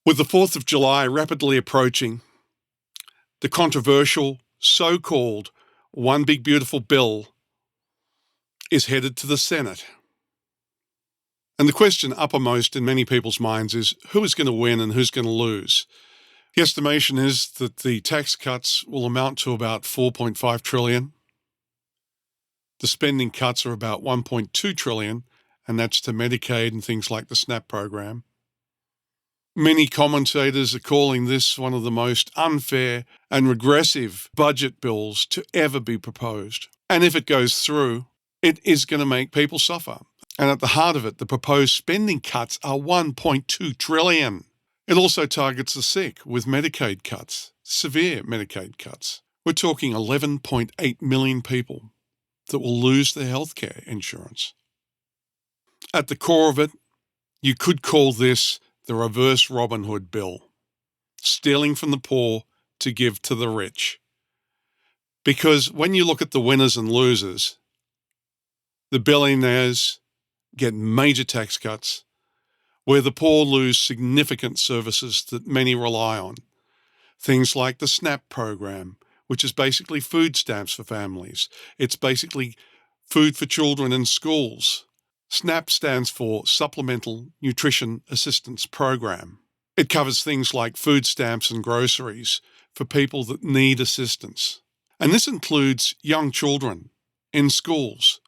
With the 4th of July rapidly approaching, the controversial so-called One Big Beautiful Bill is headed to the Senate. And the question uppermost in many people's minds is who is going to win and who's going to lose? The estimation is that the tax cuts will amount to about $4.5 trillion. The spending cuts are about $1.2 trillion, and that's to Medicaid and things like the SNAP program. Many commentators are calling this one of the most unfair and regressive budget bills to ever be proposed. And if it goes through, it is going to make people suffer. And at the heart of it, the proposed spending cuts are $1.2 trillion. It also targets the sick with Medicaid cuts, severe Medicaid cuts. We're talking 11.8 million people that will lose their healthcare insurance. At the core of it, you could call this the reverse Robin Hood bill, stealing from the poor to give to the rich. Because when you look at the winners and losers, the billionaires get major tax cuts, where the poor lose significant services that many rely on. Things like the SNAP program, which is basically food stamps for families. It's basically food for children in schools. SNAP stands for Supplemental Nutrition Assistance Program. It covers things like food stamps and groceries for people that need assistance. And this includes young children in schools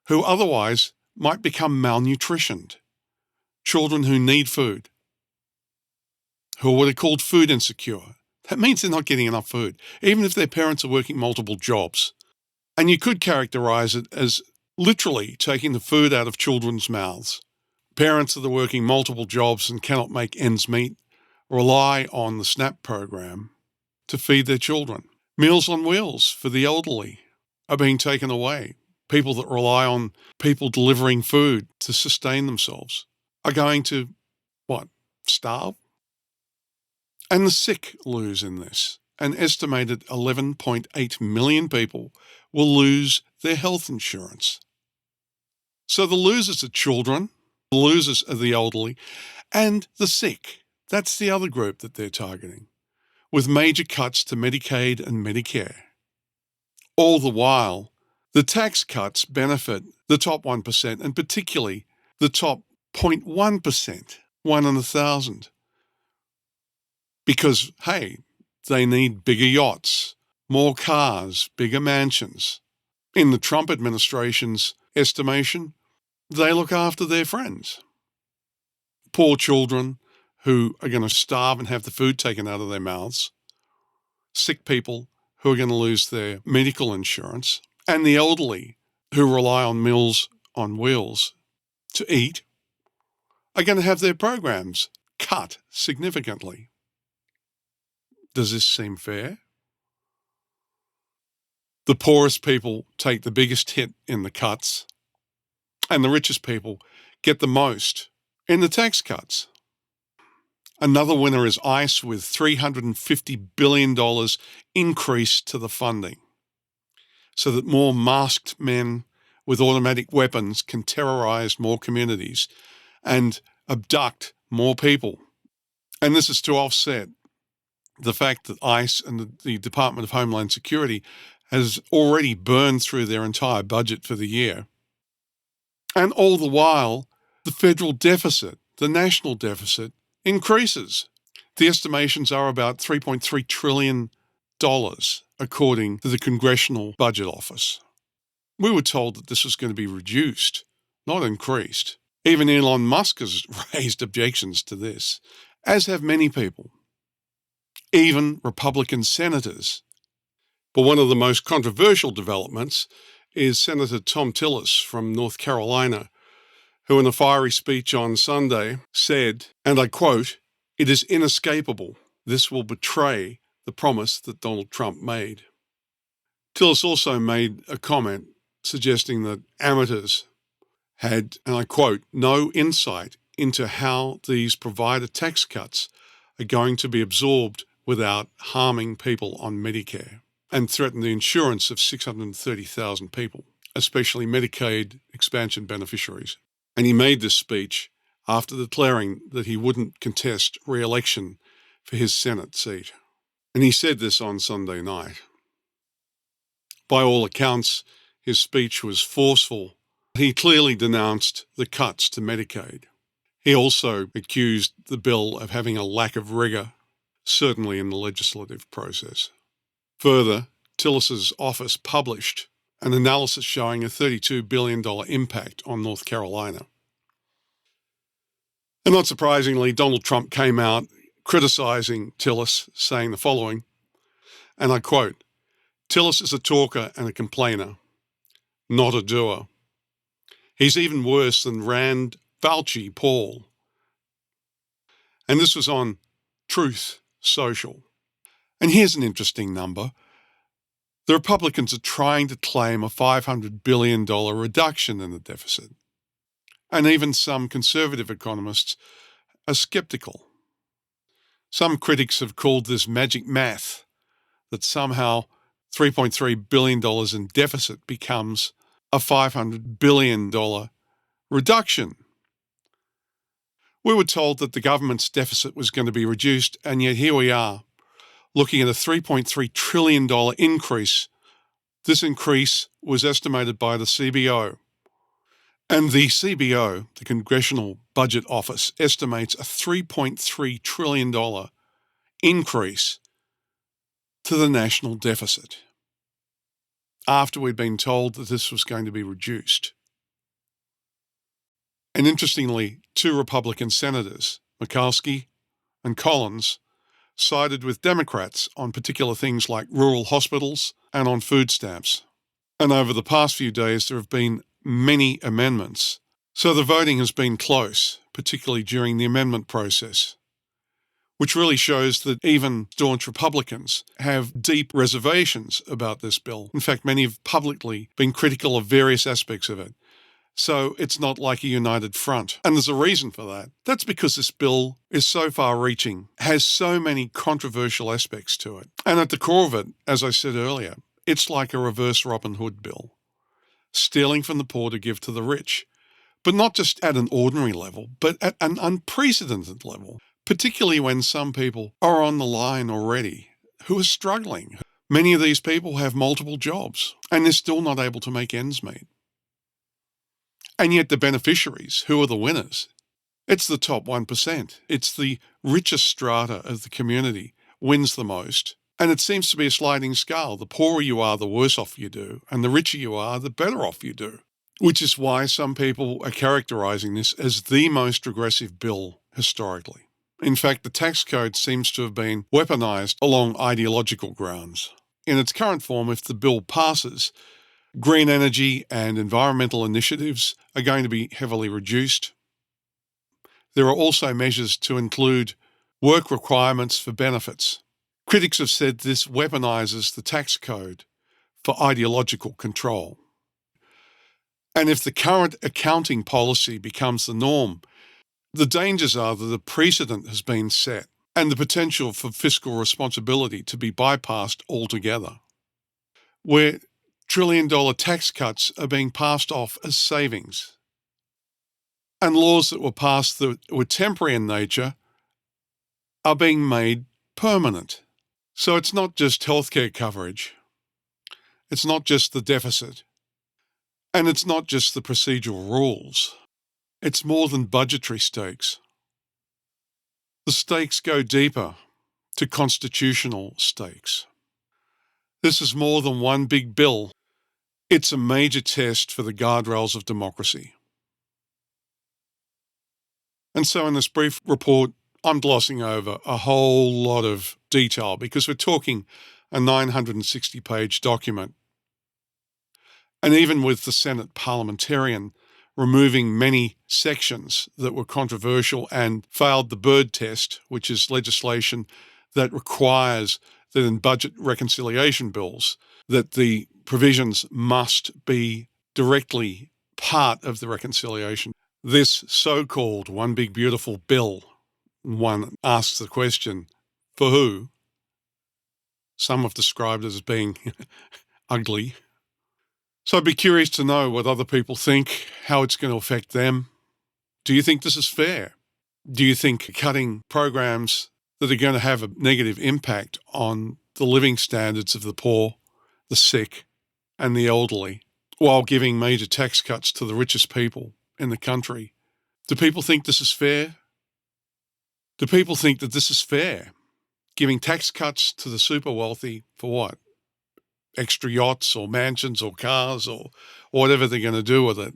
who otherwise might become malnutritioned. Children who need food, who are what are called food insecure. That means they're not getting enough food, even if their parents are working multiple jobs. And you could characterize it as literally taking the food out of children's mouths. Parents that are working multiple jobs and cannot make ends meet rely on the SNAP program to feed their children. Meals on Wheels for the elderly are being taken away. People that rely on people delivering food to sustain themselves are going to, starve? And the sick lose in this. An estimated 11.8 million people will lose their health insurance. So the losers are children, the losers are the elderly, and the sick. That's the other group that they're targeting, with major cuts to Medicaid and Medicare. All the while, the tax cuts benefit the top 1%, and particularly the top 0.1%, 1 in 1,000. Because, hey, they need bigger yachts, more cars, bigger mansions. In the Trump administration's estimation, they look after their friends. Poor children who are going to starve and have the food taken out of their mouths, sick people who are going to lose their medical insurance, and the elderly who rely on Meals on Wheels to eat are going to have their programs cut significantly. Does this seem fair? The poorest people take the biggest hit in the cuts, and the richest people get the most in the tax cuts. Another winner is ICE with $350 billion increase to the funding so that more masked men with automatic weapons can terrorize more communities and abduct more people. And this is to offset the fact that ICE and the Department of Homeland Security has already burned through their entire budget for the year. And all the while, the federal deficit, the national deficit, increases. The estimations are about $3.3 trillion, according to the Congressional Budget Office. We were told that this was going to be reduced, not increased. Even Elon Musk has raised objections to this, as have many people, even Republican senators. But one of the most controversial developments is Senator Tom Tillis from North Carolina, who in a fiery speech on Sunday said, and I quote, "It is inescapable. This will betray the promise that Donald Trump made." Tillis also made a comment suggesting that amateurs had, and I quote, "no insight into how these provider tax cuts are going to be absorbed without harming people on Medicare, and threaten the insurance of 630,000 people, especially Medicaid expansion beneficiaries." And he made this speech after declaring that he wouldn't contest re-election for his Senate seat. And he said this on Sunday night. By all accounts, his speech was forceful. He clearly denounced the cuts to Medicaid. He also accused the bill of having a lack of rigour, certainly in the legislative process. Further, Tillis's office published an analysis showing a $32 billion impact on North Carolina. And not surprisingly, Donald Trump came out criticising Tillis, saying the following, and I quote, "Tillis is a talker and a complainer, not a doer. He's even worse than Rand Fauci Paul." And this was on Truth Social. And here's an interesting number. The Republicans are trying to claim a $500 billion reduction in the deficit. And even some conservative economists are skeptical. Some critics have called this magic math, that somehow $3.3 billion in deficit becomes a $500 billion reduction. We were told that the government's deficit was going to be reduced, and yet here we are, looking at a $3.3 trillion increase. This increase was estimated by the CBO. And the CBO, the Congressional Budget Office, estimates a $3.3 trillion increase to the national deficit after we'd been told that this was going to be reduced. And interestingly, two Republican senators, Murkowski and Collins, sided with Democrats on particular things like rural hospitals and on food stamps. And over the past few days, there have been many amendments. So the voting has been close, particularly during the amendment process, which really shows that even staunch Republicans have deep reservations about this bill. In fact, many have publicly been critical of various aspects of it. So it's not like a united front. And there's a reason for that. That's because this bill is so far-reaching, has so many controversial aspects to it. And at the core of it, as I said earlier, it's like a reverse Robin Hood bill, stealing from the poor to give to the rich. But not just at an ordinary level, but at an unprecedented level, particularly when some people are on the line already who are struggling. Many of these people have multiple jobs, and they're still not able to make ends meet. And yet the beneficiaries, who are the winners, it's the top 1%. It's the richest strata of the community wins the most. And it seems to be a sliding scale. The poorer you are, the worse off you do. And the richer you are, the better off you do. Which is why some people are characterising this as the most regressive bill historically. In fact, the tax code seems to have been weaponised along ideological grounds. In its current form, if the bill passes, green energy and environmental initiatives are going to be heavily reduced. There are also measures to include work requirements for benefits. Critics have said this weaponises the tax code for ideological control. And if the current accounting policy becomes the norm, the dangers are that a precedent has been set and the potential for fiscal responsibility to be bypassed altogether, where trillion-dollar tax cuts are being passed off as savings. And laws that were passed that were temporary in nature are being made permanent. So it's not just healthcare coverage. It's not just the deficit. And it's not just the procedural rules. It's more than budgetary stakes. The stakes go deeper to constitutional stakes. This is more than one big bill. It's a major test for the guardrails of democracy. And so in this brief report, I'm glossing over a whole lot of detail because we're talking a 960-page document. And even with the Senate parliamentarian removing many sections that were controversial and failed the Byrd test, which is legislation that requires that in budget reconciliation bills that the provisions must be directly part of the reconciliation. This so-called one big beautiful bill, one asks the question, for who? Some have described it as being ugly. So I'd be curious to know what other people think, how it's going to affect them. Do you think this is fair? Do you think cutting programs that are going to have a negative impact on the living standards of the poor, the sick, and the elderly, while giving major tax cuts to the richest people in the country, do people think this is fair? Do people think that this is fair? Giving tax cuts to the super wealthy for what? Extra yachts or mansions or cars or whatever they're going to do with it,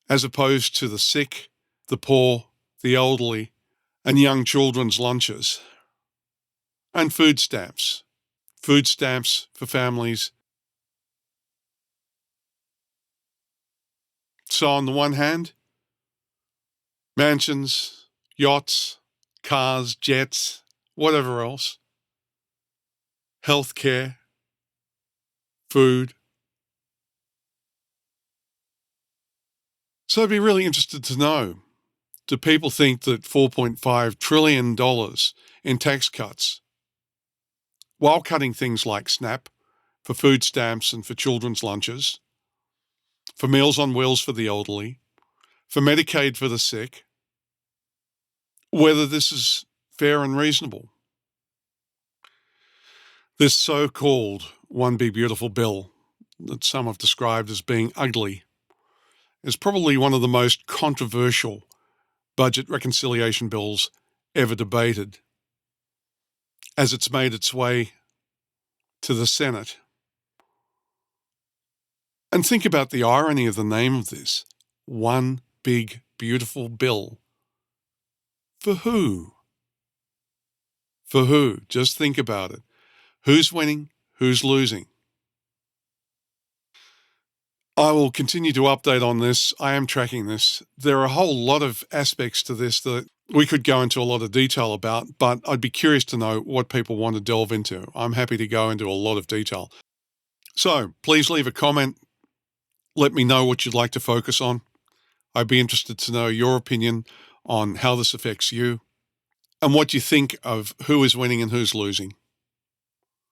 as opposed to the sick, the poor, the elderly, and young children's lunches. And food stamps. Food stamps for families. So on the one hand, mansions, yachts, cars, jets, whatever else, healthcare, food. So I'd be really interested to know, do people think that $4.5 trillion in tax cuts, while cutting things like SNAP, for food stamps and for children's lunches, for Meals on Wheels for the elderly, for Medicaid for the sick, whether this is fair and reasonable? This so-called One Big Beautiful Bill that some have described as being ugly is probably one of the most controversial budget reconciliation bills ever debated, as it's made its way to the Senate. And think about the irony of the name of this. One Big Beautiful Bill. For who? For who? Just think about it. Who's winning? Who's losing? I will continue to update on this. I am tracking this. There are a whole lot of aspects to this that we could go into a lot of detail about, but I'd be curious to know what people want to delve into. I'm happy to go into a lot of detail. So please leave a comment. Let me know what you'd like to focus on. I'd be interested to know your opinion on how this affects you and what you think of who is winning and who's losing.